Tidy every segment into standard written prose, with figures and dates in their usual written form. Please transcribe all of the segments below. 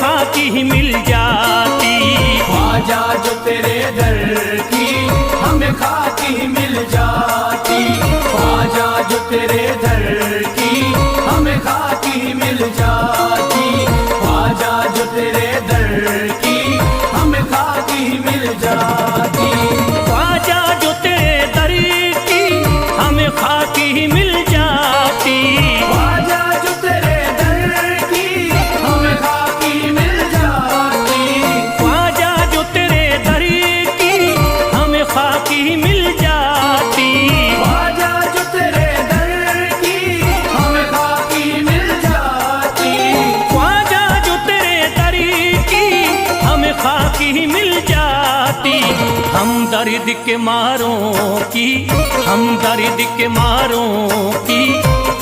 खाकी ही मिल जाती। ख्वाजा जो तेरे दर की हमें खाकी ही मिल जाती। ख्वाजा जो तेरे दर की हमें खाकी ही मिल जाती। ख्वाजा जो तेरे दर की हमें खाकी ही मिल जाती। ख्वाजा जो तेरे दर की हमें खाकी ही मिल जाती। ख्वाजा जो तेरे दर की हमें खाकी मिल जाती। ख्वाजा जो तेरे दर की हमें खाकी ही मिल जाती। ख्वाजा जो तेरे दर की हमें खाकी मिल जाती। ख्वाजा जो तेरे दर की हमें खाकी ही मिल जाती। हम दर्द के मारों की, हम दर्द के मारों की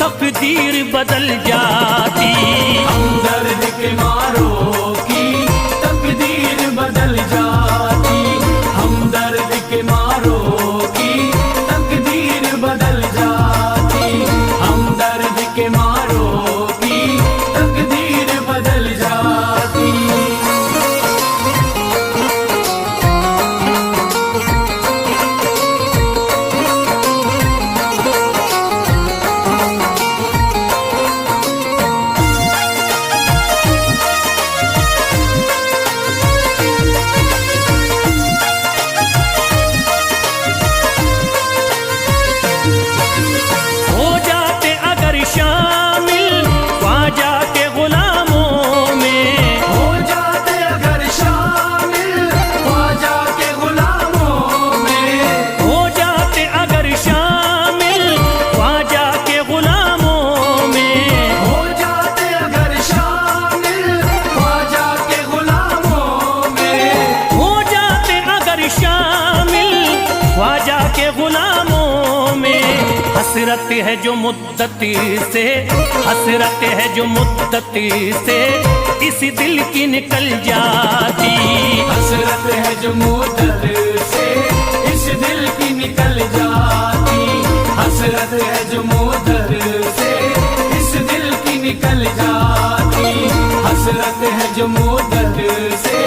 तकदीर बदल जाती। हम दर्द के मारों की तकदीर बदल जाती। हम दर्द के मारों की तकदीर बदल जाती। हम दर्द के मारों की तकदीर बदल जाती। हो जाते अगर शामिल ख्वाजा के गुलामों में। हो जाते अगर शामिल ख्वाजा के गुलामों में। हो जाते अगर शामिल ख्वाजा के गुलामों में। हो जाते अगर शामिल ख्वाजा के गुलामों में। हो जाते अगर शामिल ख्वाजा के गुलामों में। हसरत है जो मुद्दती से, हसरत है जो मुद्दती से इस दिल की निकल जाती। हसरत है जो मुद्दत से इस दिल की निकल जाती। हसरत है जो मुद्दत से इस दिल की निकल जाती। हसरत है जो मुद्दत से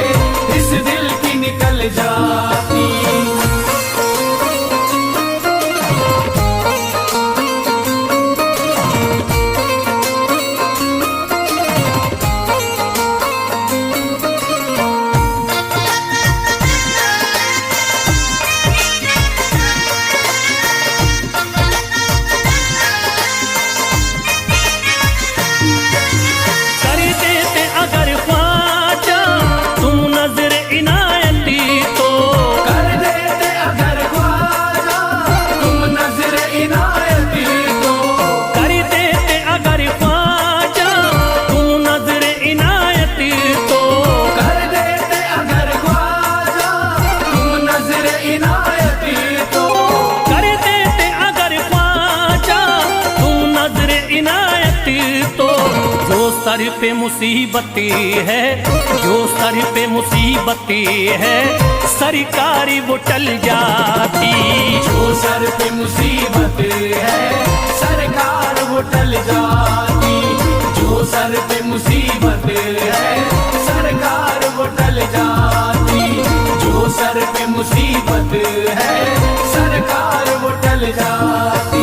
इस दिल की निकल जाती। कर देते अगर ख्वाजा तुम नजर इनायती तो। कर देते अगर ख्वाजा तुम नजर इनायती तो। कर देते अगर ख्वाजा तुम नजर इनायती तो। कर देते अगर ख्वाजा तुम नजर इनायती तो। कर देते अगर ख्वाजा तुम नजर इनायती तो। जो सर पे मुसीबती है, जो सर पे मुसीबती है सरकारी वो टल जाती। जो सर पे मुसीबत है सरकार वो टल जाती। जो सर पे मुसीबत है सरकार वो टल जाती। जो सर पे मुसीबत है सरकार वो टल जाती।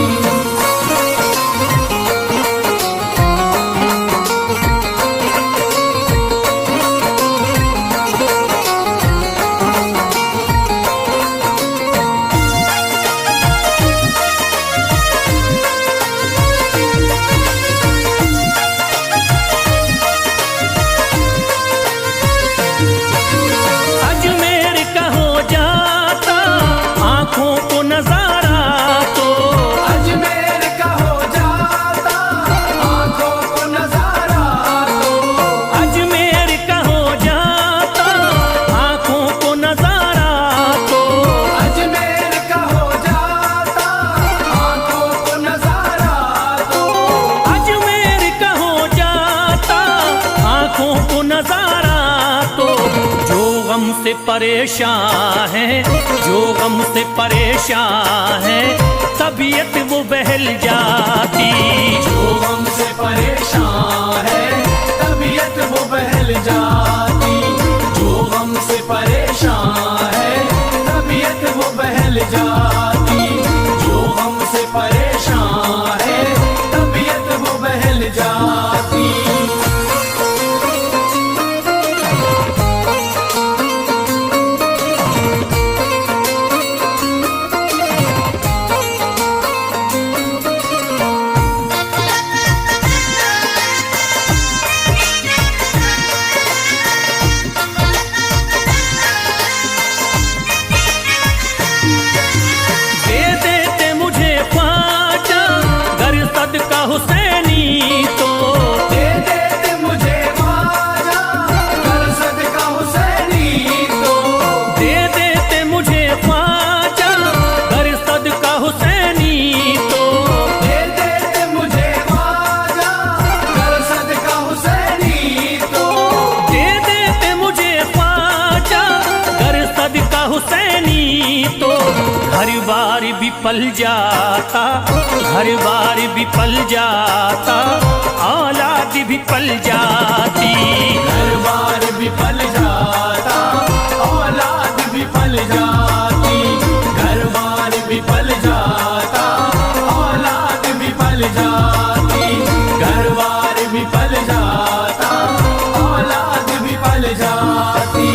अजमेर का हो जाता आंखों को नजारा तो। अजमेर का हो जाता आंखों को नजारा तो। अजमेर का हो जाता आंखों को नजारा तो। अजमेर का हो जाता आंखों को नजारा तो। अजमेर का हो जाता आंखों को नजारा तो। जो गम से परेशान है, जो गम से परेशान है तबीयत वो बहल जाती। जो गम से परेशान है तबीयत वो बहल जाती, जो हमसे परेशान है तबीयत वो बहल जाती, जो हमसे परेशान है तबीयत वो बहल जाती। हुसैनी तो दे देते मुझे ख्वाजा, कर सदका हुसैनी तो दे देते मुझे ख्वाजा, कर सदका हुसैनी तो दे देते मुझे ख्वाजा, कर सदका हुसैनी तो दे देते मुझे ख्वाजा, कर सदका हुसैनी तो घर बार भी पल जाता, घर बार भी पल जाता, औलाद भी पल जाती, घर बार भी पल जाता, औलाद भी पल जाती, घर बार भी पल जाता, औलाद भी पल जाती, घर बार भी पल जाता, औलाद भी पल जाती।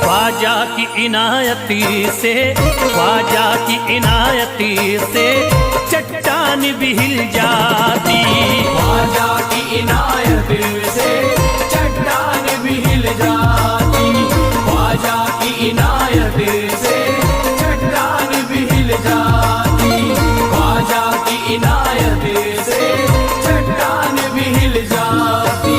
ख्वाजा की इनायती से, ख्वाजा की इनायती से चट्टान भी हिल जाती, ख्वाजा की इनायत से चट्टान भी हिल जाती, ख्वाजा की इनायत से चट्टान भी हिल जाती, ख्वाजा की इनायत से चट्टान भी हिल जाती।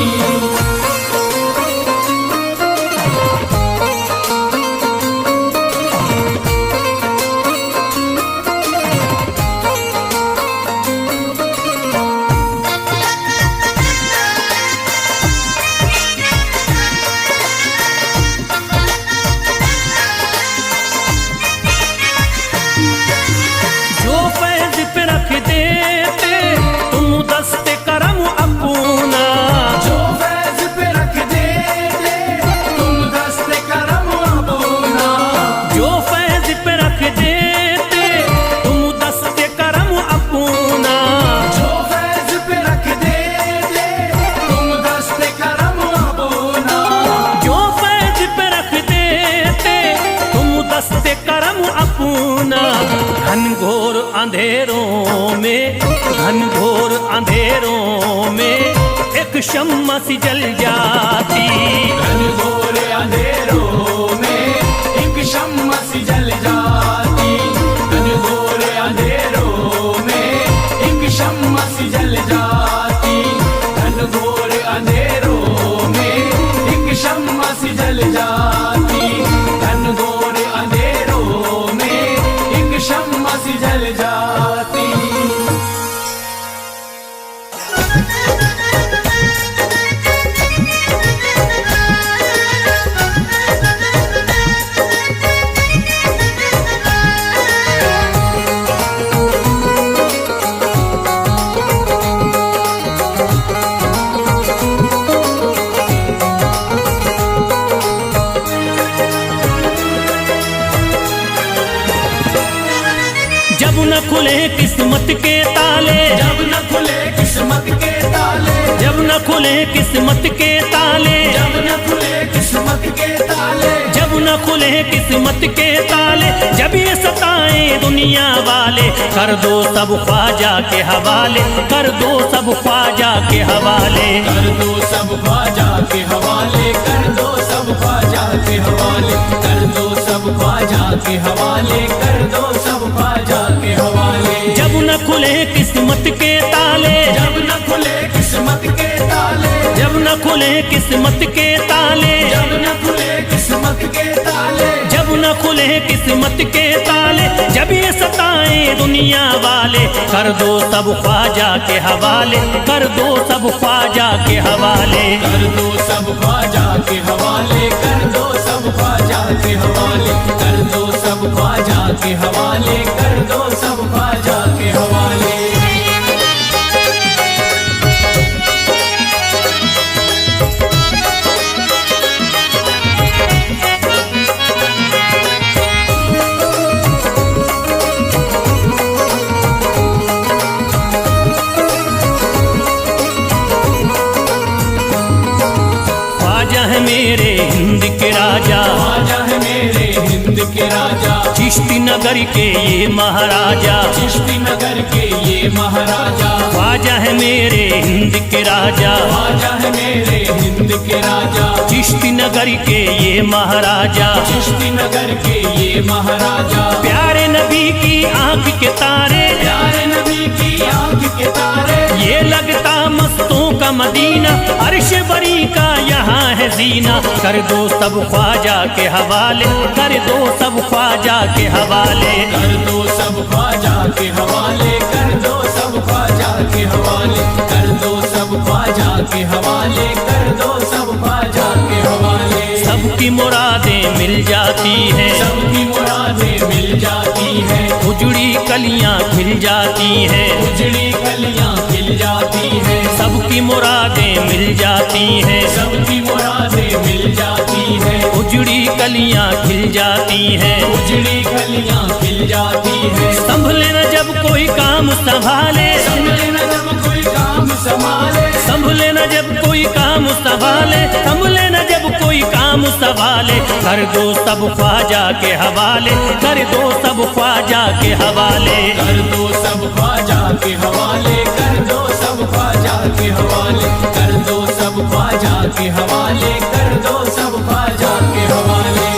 घनघोर अंधेरों में, घनघोर अंधेरों में एक शम्मा सी जल जाती, घनघोर अंधेरों में एक शम्मा सी जल जाती, घनघोर अंधेरों में एक शम्मा सी जल जाती, घनघोर अंधेरों में एक शम्मा सी जल जाती, घनघोर अंधेरों में एक शम्मा सी जल जाती। जब न खुले किस्मत के ताले, जब न खुले किस्मत के ताले, जब न खुले किस्मत के ताले, जब न खुले किस्मत के ताले, जब न न खुले किस्मत के ताले, जब ये सताए दुनिया वाले, कर दो सब ख्वाजा के हवाले, कर दो सब ख्वाजा के हवाले, कर दो सब ख्वाजा के हवाले, कर दो सब ख्वाजा के हवाले, कर दो सब ख्वाजा के हवाले, कर दो सब ख्वाजा के हवाले। जब न खुले किस्मत के ताले, जब न खुले किस्मत के ताले, जब न खुले किस्मत के ताले, जब न खुले किस्मत के ताले, जब न खुले किस्मत के ताले, जब ये सताए दुनिया वाले, कर दो सब ख्वाजा के हवाले, कर दो सब ख्वाजा के हवाले, कर दो सब ख्वाजा के हवाले, कर दो सब ख्वाजा के हवाले, कर दो सब ख्वाजा के हवाले, कर दो सब ख्वाजा के हवाले। ख्वाजा है मेरे हिंद के राजा, ख्वाजा है मेरे हिंद के राजा, चिश्ती नगर के ये महाराजा, चिश्ती नगर के ये महाराजा, ख्वाजा है मेरे हिंद के राजा, ख्वाजा है मेरे हिंद के राजा, चिश्ती नगर के ये महाराजा, चिश्ती नगर के ये महाराजा, प्यारे नबी की आंख के तारे, प्यारे नबी की आंख के तारे, ये लगता मस्तों का मदीना, अर्श बरी का यहाँ है जीना, कर दो सब ख्वाजा के हवाले, कर दो सब ख्वाजा के हवाले, कर दो सब ख्वाजा के हवाले, कर दो सब ख्वाजा के हवाले, कर दो सब ख्वाजा के हवाले, कर दो सब ख्वाजा के हवाले। सबकी मुरादें मिल जाती हैं, सबकी मुरादें मिल जाती हैं, उजड़ी कलियां खिल जाती हैं, उजड़ी कलियां खिल जाती हैं, सबकी मुरादें मिल जाती हैं, सबकी मुरादें मिल जाती हैं, उजड़ी कलियां खिल जाती हैं, उजड़ी कलियां खिल जाती हैं। संभले न जब कोई काम संभाले, संभले न जब कोई काम संभाले, संभले न जब कोई काम संभाले, संभले न जब कोई काम संभाले, कर दो सब ख्वाजा के हवाले, कर दो सब ख्वाजा के हवाले, कर दो सब ख्वाजा के हवाले, कर दो सब ख्वाजा के हवाले, कर दो सब ख्वाजा के हवाले, कर दो सब ख्वाजा के हवाले।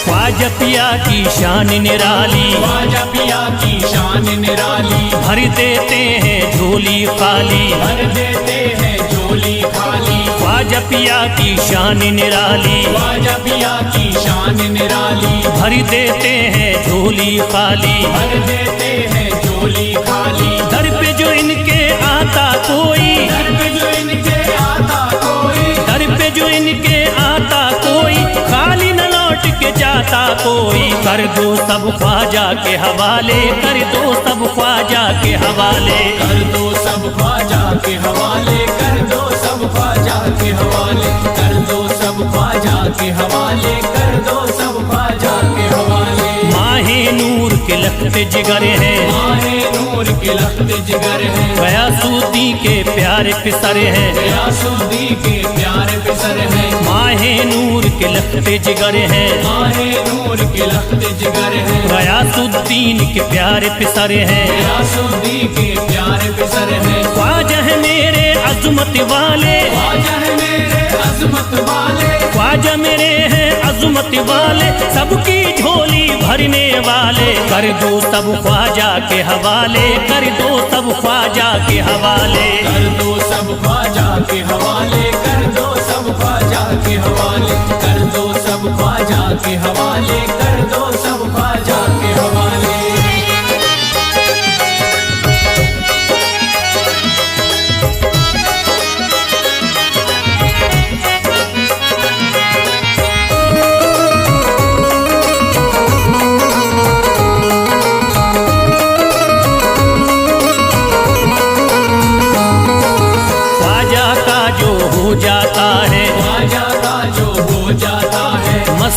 ख्वाजा पिया की शान निराली, ख्वाजा पिया की शान निराली, भर देते हैं झोली खाली, भर देते हैं झोली खाली, ख्वाजा पिया की शान निराली, ख्वाजा पिया की शान निराली, भर देते हैं झोली खाली, भर देते हैं झोली खाली, दर पे जो इनके आता कोई, दर पे जो इनके आता कोई, दर पे जो इनके आता कोई, खाली न लौट के जाता कोई, कर दो सब ख्वाजा के हवाले, कर दो सब ख्वाजा के हवाले, कर दो सब ख्वाजा के हवाले, कर दो सब ख्वाजा के हवाले, कर दो सब ख्वाजा के हवाले, कर दो सब ख्वाजा के हवाले। माहे नूर के लखते जिगर हैं, माहे नूर के लखते जिगर हैं, गयासुद्दीन के प्यारे पिसर हैं, गयासुद्दीन के प्यारे पिसर हैं, माहे नूर के लखते जिगर हैं, माहे नूर के लखते जिगर हैं, गयासुद्दीन के प्यारे पिसर हैं, गयासुद्दीन के प्यारे पिसर हैं। ख्वाजा है मेरे अजमत वाले, ख्वाजा है मेरे अजमत वाले, ख्वाजा मेरे हैं अजमत वाले, सबकी झोली भरने वाले, कर दो सब ख्वाजा के हवाले, कर दो सब ख्वाजा के हवाले, कर दो सब ख्वाजा के हवाले, कर दो सब ख्वाजा के हवाले, कर दो सब ख्वाजा के हवाले, कर दो सब ख्वाजा के हवाले।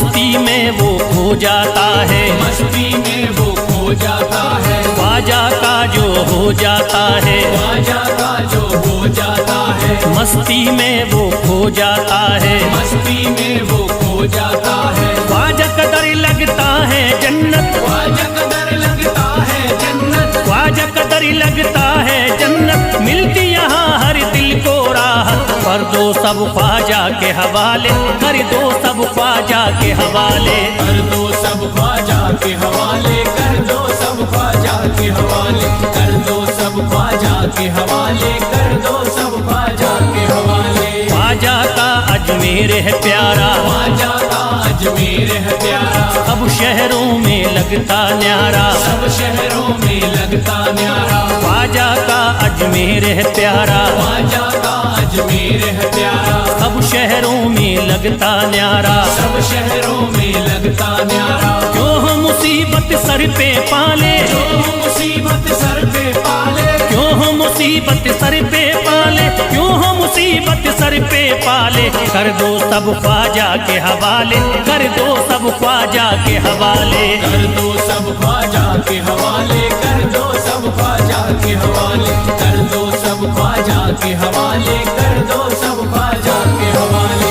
मस्ती में वो खो जाता है, मस्ती में वो खो जाता है, ख्वाजा का जो हो जाता है, ख्वाजा का जो हो जाता है, मस्ती में वो खो जाता है, मस्ती में वो खो जाता है, ख्वाजा कदर लगता है जन्नत, ख्वाजा कदर लगता है जन्नत, ख्वाजा कदर लगता है जन्नत, मिलती यहाँ हर दिल को राहत, कर दो सब ख्वाजा के हवाले, कर दो सब ख्वाजा के हवाले, कर दो सब ख्वाजा के हवाले, कर दो सब ख्वाजा के हवाले, कर दो सब ख्वाजा के हवाले, कर दो सब ख्वाजा के हवाले। ख्वाजा का अजमेर है प्यारा, ख्वाजा का अजमेर है प्यारा, सब शहरों में लगता न्यारा, सब शहरों में लगता न्यारा, ख्वाजा का अजमेर है प्यारा, ख्वाजा का अजमेर है प्यारा, सब शहरों में लगता न्यारा, सब शहरों में लगता न्यारा, क्यों हो मुसीबत सर पे पाले, जो मुसीबत सर पे पाले, क्यों हो मुसीबत सर पे पाले, क्यों हो मुसीबत सर पे पाले, कर दो सब ख्वाजा के हवाले, कर दो सब ख्वाजा के हवाले, कर दो सब ख्वाजा के हवाले, कर दो सब ख्वाजा के हवाले, कर दो सब ख्वाजा के हवाले, कर दो सब ख्वाजा के हवाले।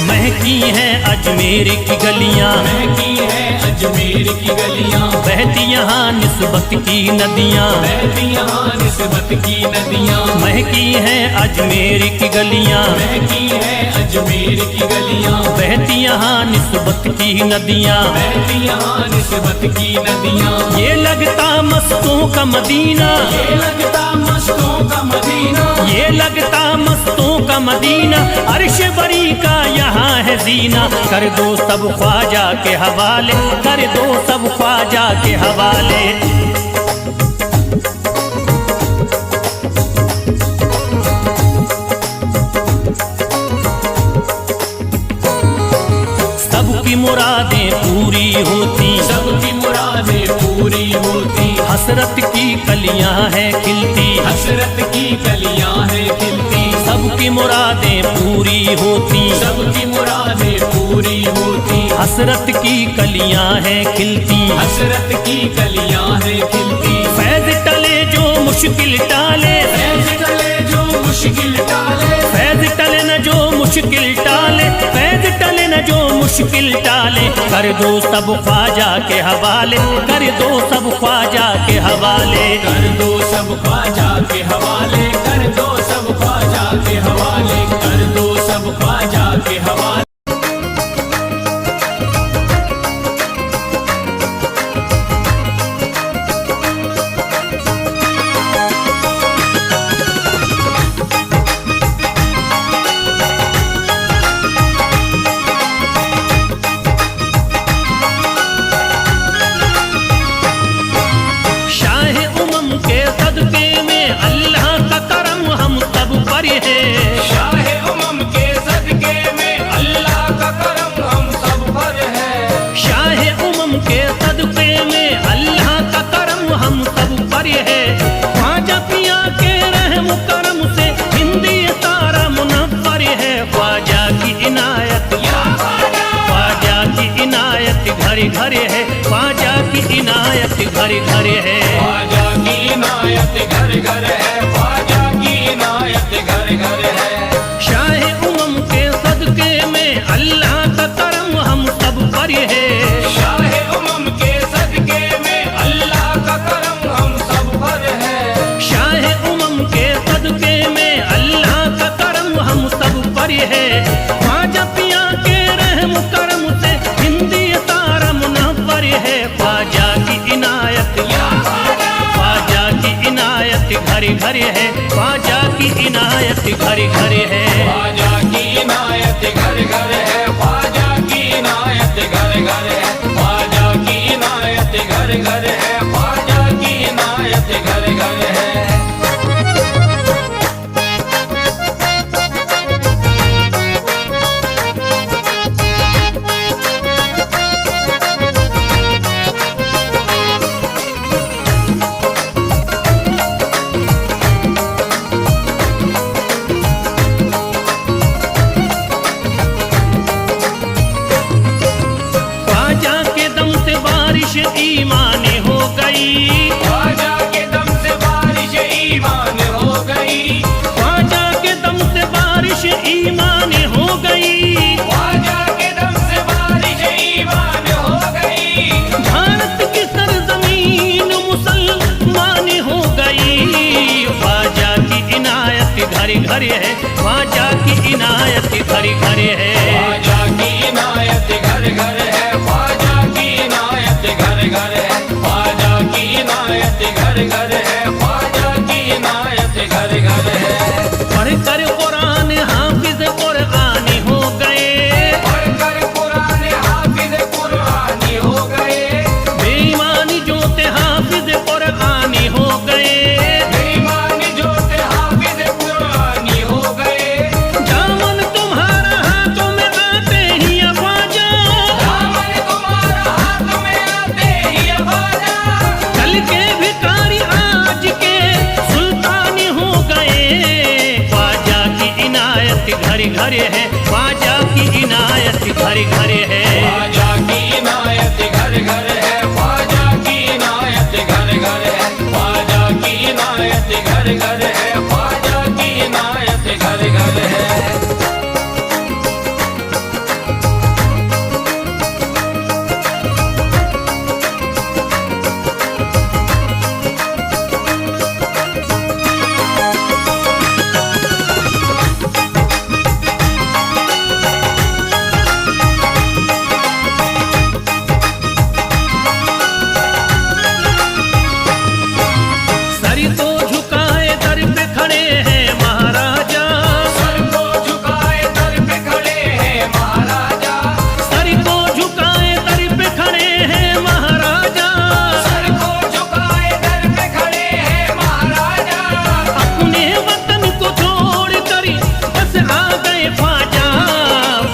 महकी हैं अजमेर की गलियां, महकी है अजमेर की गलियां, बहती यहाँ निस्बत की नदियाँ, बहती यहाँ निस्बत की नदियां, महकी हैं अजमेर की गलियाँ, महकी है अजमेर की गलियां, बहती यहाँ निस्बत की नदियाँ, बहती यहाँ निस्बत की नदियां, ये लगता मस्तों का मदीना, ये लगता मस्तों का मदीना, ये लगता मस्तों का मदीना, अर्श बरी का यहाँ है जीना, कर दो सब ख्वाजा के हवाले, कर दो सब ख्वाजा के हवाले। सबकी मुरादें पूरी होती, सबकी मुरादें पूरी होती, हसरत की कलियां हैं खिलती, हसरत की कलियां हैं खिलती, सबकी मुरादें पूरी होती, सबकी मुरादें पूरी होती, हसरत की कलियां हैं खिलती, हसरत की कलियां हैं खिलती, फैज टले जो मुश्किल टाले, फैज टले जो मुश्किल टाले, फैज टले न जो मुश्किल टाले, फैज टले न जो मुश्किल टाले, कर दो सब ख्वाजा के हवाले, कर दो सब ख्वाजा के हवाले, कर दो सब ख्वाजा के हवाले, कर दो सब ख्वाजा के हवाले, कर दो सब ख्वाजा के हवाले। घरे घरे है, ख्वाजा की इनायत घरे घरे है, ख्वाजा की इनायत घर घर है, ख्वाजा की इनायत घर घर है। शाहे उमम के सदके में अल्लाह का करम हम सब पर है, शाहे उमम के सदके में अल्लाह का करम हम सब पर है, शाहे उमम के सदके में अल्लाह का करम हम सब पर है। ख्वाजा पिया के रहम करम से हिंदी तारा मुनव्वर है, ख्वाजा की इनायत, ख्वाजा की इनायत घरे घरे है, ख्वाजा की इनायत घरे घरे है, ख्वाजा की इनायत घर घर है, ख्वाजा की इनायत घर घर है, ख्वाजा की इनायत घर घर है, ख्वाजा की गई, ख्वाजा के दम से बारिश ईमान हो गई, ख्वाजा के दम से बारिश ईमान हो गई, ख्वाजा के दम से बारिश ईमान हो गई, भारत की सरजमीन मुसलमान हो गई। ख्वाजा की इनायत घरे घरे है, ख्वाजा की इनायत घरे घरे है। ख्वाजा की इनायत घर घर है, ख्वाजा की इनायत घर घर है, ख्वाजा की इनायत घर घर है, ख्वाजा की इनायत घर घर है। पढ़कर कुरान हाफिज कुरानी हो गए, पढ़कर कुरान हाफिज कुरानी हो गए, बेईमानी जोते हाफिज कुरानी हो गए, बेईमान जोते हाफिज कुरानी हो गए, दामन तुम्हारा हाथों में आते ही ख्वाजा, दामन तुम्हारा हाथ में आते ही ख्वाजा, कल के भिखारी आज के सुल्तान हो गए। ख्वाजा की इनायत घरे घरे है, ख्वाजा की इनायत घरे घरे है। ख्वाजा की इनायत घर घर है, ख्वाजा की इनायत घर घर है, ख्वाजा की इनायत घर घर है, ख्वाजा की इनायत घर घर है। सर को झुकाए दर पे खड़े हैं महाराजा, सर को झुकाए दर पे खड़े हैं महाराजा, सर को झुकाए दर पे खड़े हैं महाराजा, सर को झुकाए दर पे खड़े हैं महाराजा, अपने वतन को छोड़ कर बस आ गए ख्वाजा।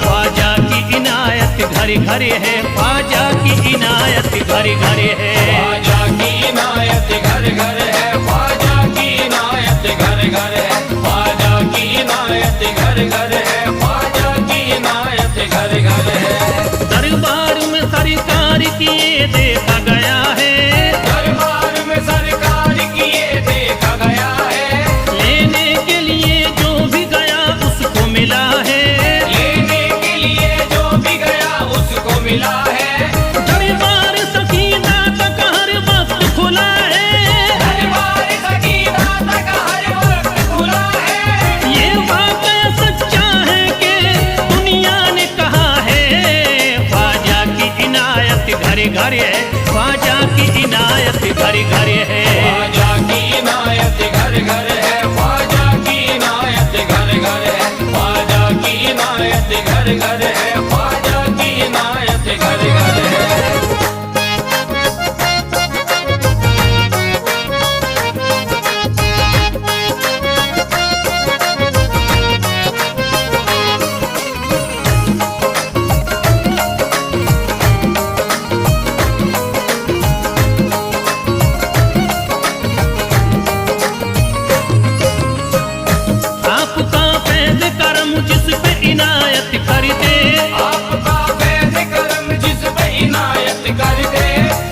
ख्वाजा की इनायत घरे घरे है, ख्वाजा की इनायत घरे घरे है। ख्वाजा की इनायत घर घर है, ख्वाजा की इनायत घर घर है, ख्वाजा की इनायत घर घर है, ख्वाजा की इनायत घर घर है। दरबार में सरकार किए देखा गया है, दरबार में सरकार किए देखा गया है, लेने के लिए जो भी गया उसको मिला है, लेने के लिए जो भी गया उसको मिला है, दरबार सकीना तक हर वक्त खुला है, दरबार सकीना तक हर वक्त खुला है। ये वाकया सच्चा है कि दुनिया ने कहा है। ख्वाजा की इनायत घरे घरे है, ख्वाजा की इनायत घरे घरे है। ख्वाजा की इनायत घर घर है, ख्वाजा की इनायत घर घर है, ख्वाजा की इनायत घर घर है, ख्वाजा की इनायत घर घर है। आपका फैज़ करम जिस पे इनायत कर दे, आपका फैज़ करम जिस पे इनायत कर दे,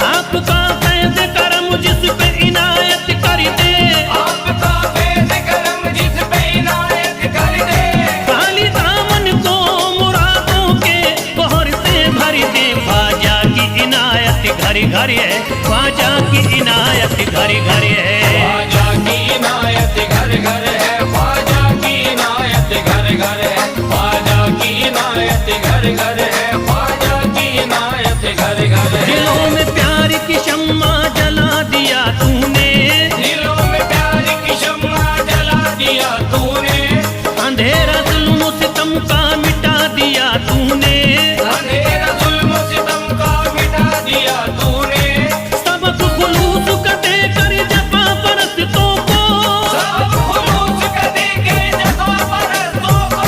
आपका फैज़ करम जिस पे इनायत कर दे, आपका फैज़ करम जिस पे इनायत कर दे, खाली दामन को मुरादों के बहर से भर दे। ख्वाजा की इनायत घरे घरे है, ख्वाजा की इनायत घरे घरे है। ख्वाजा की इनायत घर घर है, ख्वाजा की इनायत घर घर है, ख्वाजा की इनायत घर घर है, ख्वाजा की इनायत घर घर है। दिलों में प्यार की शम्मा जला दिया तूने, दिलों में प्यार की शम्मा जला दिया तूने, अंधेरा जुल्म सितम का मिटा दिया तूने, अंधेरा जुल्म सितम का मिटा दिया तूने, सबक खुलूस का देकर जफा परस्तों को, सब खुलूस का देके जफा परस्तों को,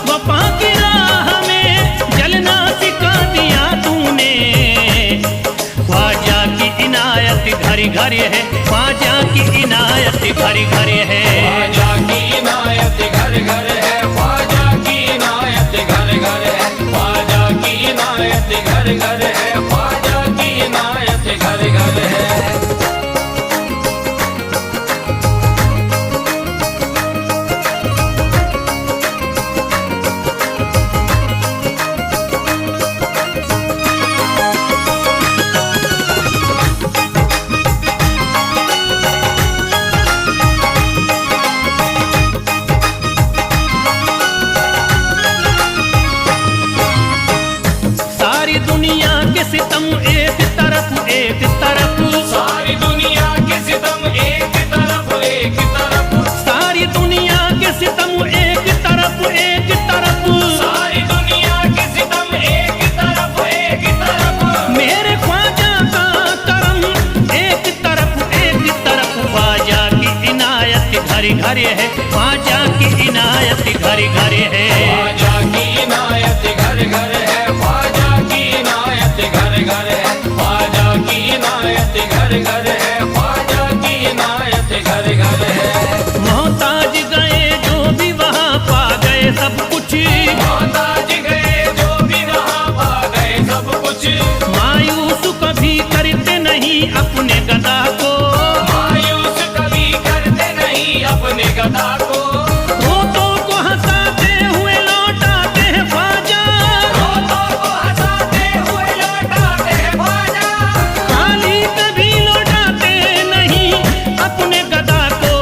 वफा की राह में जलना सिखा दिया तूने। ख्वाजा की इनायत घरे घरे है, ख्वाजा की इनायत घरे घरे है। ख्वाजा की इनायत घर घर है, ख्वाजा की इनायत घर घर है, ख्वाजा की इनायत घर घर है, ख्वाजा की इनायत घर घर है। घर है, ख्वाजा की इनायत घर घर है। ख्वाजा की इनायत घर घर है, ख्वाजा की इनायत घर घर है, ख्वाजा की इनायत घर घर है, ख्वाजा की इनायत घर घर है। मोहताज गए जो भी वहाँ पा गए सब कुछ, मोहताज गए जो भी वहाँ पा गए सब कुछ। मायूस कभी करते नहीं अपने गदा को, मायूस कभी करते नहीं अपने गदा को। रोतों को हंसाते हुए लौटाते हैं ख्वाजा, रोतों को हंसाते हुए लौटाते हैं ख्वाजा। खाली कभी लौटाते नहीं अपने गदा को।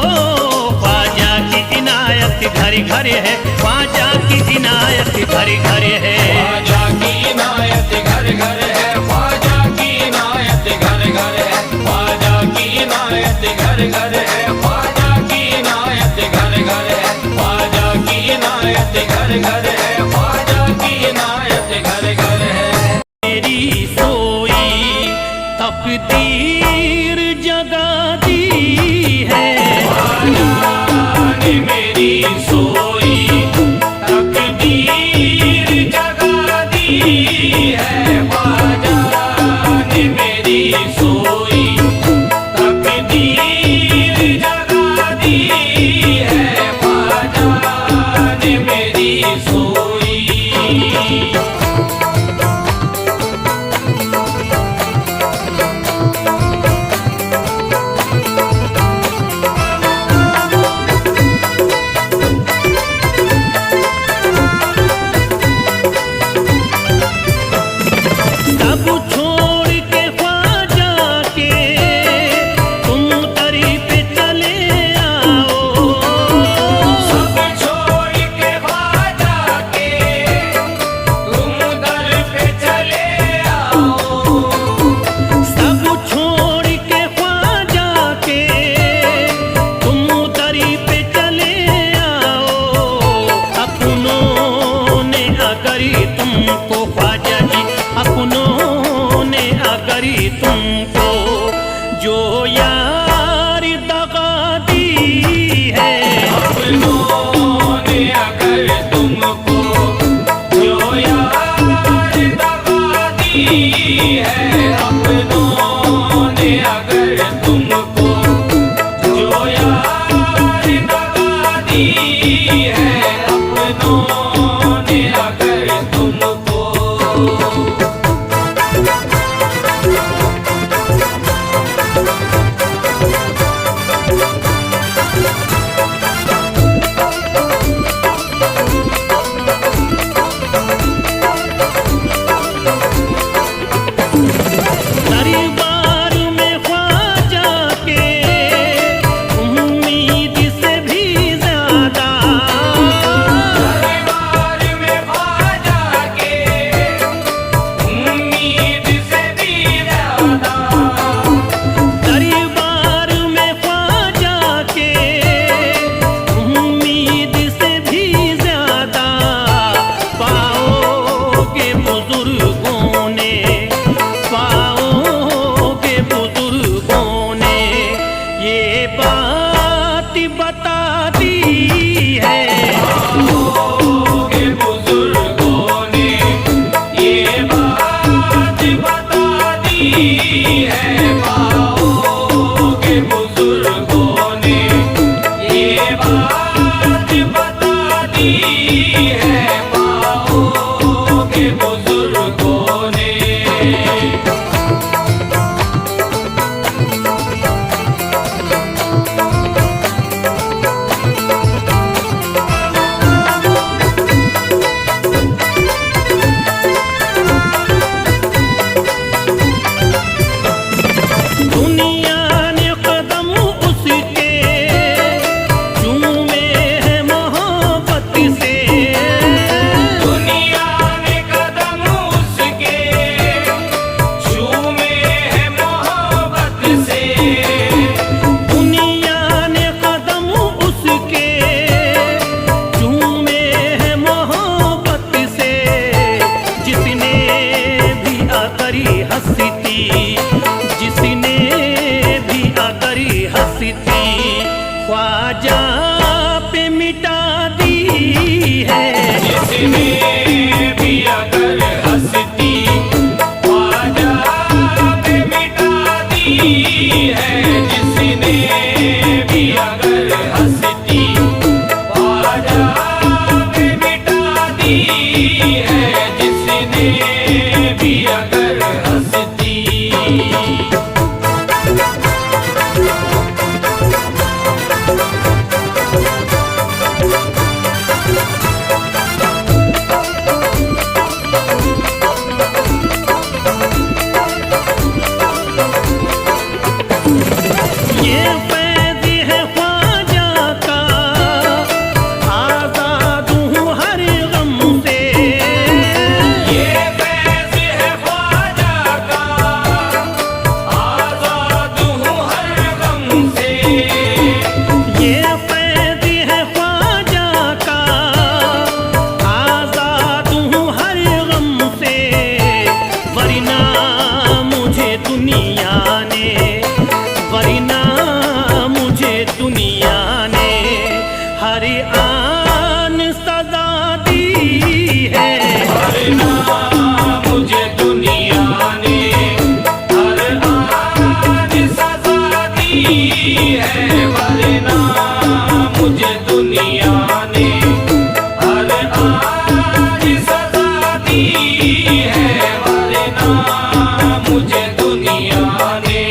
ख्वाजा की इनायत घर घर है, ख्वाजा की इनायत घर घर है। ख्वाजा की इनायत घर घर है, ख्वाजा की इनायत घर घर है, ख्वाजा की इनायत घर घर है, ख्वाजा की इनायत घर घर है, ख्वाजा की इनायत घर घर है, ख्वाजा की इनायत घर घर है। मेरी सोई तकदीर जगा दी है, ने मेरी सोई तकदीर जगा दी है, ख्वाजा ने मेरी सोई तकदीर जगा दी है, ख्वाजा ने मेरी सोई। सब छोड़ के ख्वाजा के तुम दरी पे चले आओ। सब छोड़ के ख्वाजा के तुम दर पे चले आओ। सब छोड़ के ख्वाजा के तुम दरी पे चले आओ। अपनों ने अगर तुमको ख्वाजा जी, अपनों ने अगर तुमको जो यार दगा दी है, अपनों ने अगर तुमको जो यार दगा दी है, अपनों ने अगर तुमको जो यार दगा दी है, अपनों ने अगर तुमको। दरबार में ख्वाजा के उम्मीद से भी ज्यादा, दरबार में ख्वाजा के उम्मीद से भी ज्यादा। दरबार में ख्वाजा के उम्मीद से भी ज्यादा पाओगे बुजुर्गों ने, पाओगे बुजुर्गों ने ये बात बता दी है। पाओगे बुजुर्गों ने ये बात बता दी है, पाओगे बुजुर्गों ने ये बात बता दी है, पाओगे बुजुर्गों ने। दुनिया ने कदम उसके चूमे हैं मोहब्बत से, दुनिया ने कदम उसके चूमे हैं मोहब्बत से। दुनिया ने कदम उसके चूमे हैं मोहब्बत से। जिसने भी आकरी हंसती, जिसने है जिसने भी अगर हस्ती ख्वाजा में मिटा दी है जिसने भी अगर हस्ती। ये फैज़ है ख्वाजा का, आज़ाद हूँ हर गम से। ये फैज़ है ख्वाजा का, आज़ाद हूँ हर गम से। ये फैज़ है ख्वाजा का, आज़ाद हूँ हर गम से। वरना मुझे दुनिया ने, वरना मुझे दुनिया ने हर आन सजा दी है। वरना मुझे दुनिया ने हर आन सजा दी है। वरना मुझे दुनिया ने हर आन सजा दी है। वरना मुझे दुनिया ने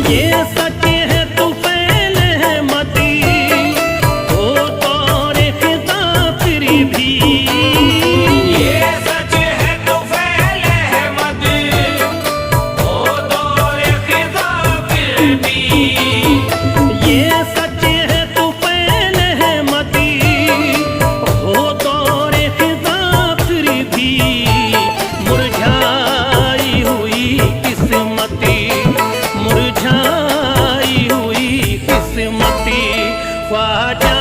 ये सच है तो फैल है मती, हो तौरे खिज़ा फिर भी। ये सच है तो फैल है मत हो दौर खिज़ा फिर भी। ये सच है तो फैल है मती, हो तौरे खिज़ा फिर भी। मुरझाई हुई किस्मती, मुरझाई हुई किस्मती ख्वाजा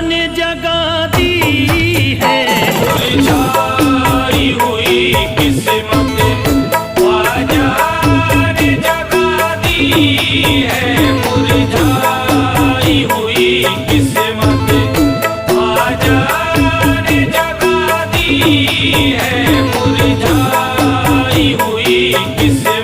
ने जगा दी है। मुरझाई हुई किस्मत ख्वाजा ने जगा दी है। मुरझाई हुई किस्मत ख्वाजा ने जगा दी है। मुरझाई हुई किस्मत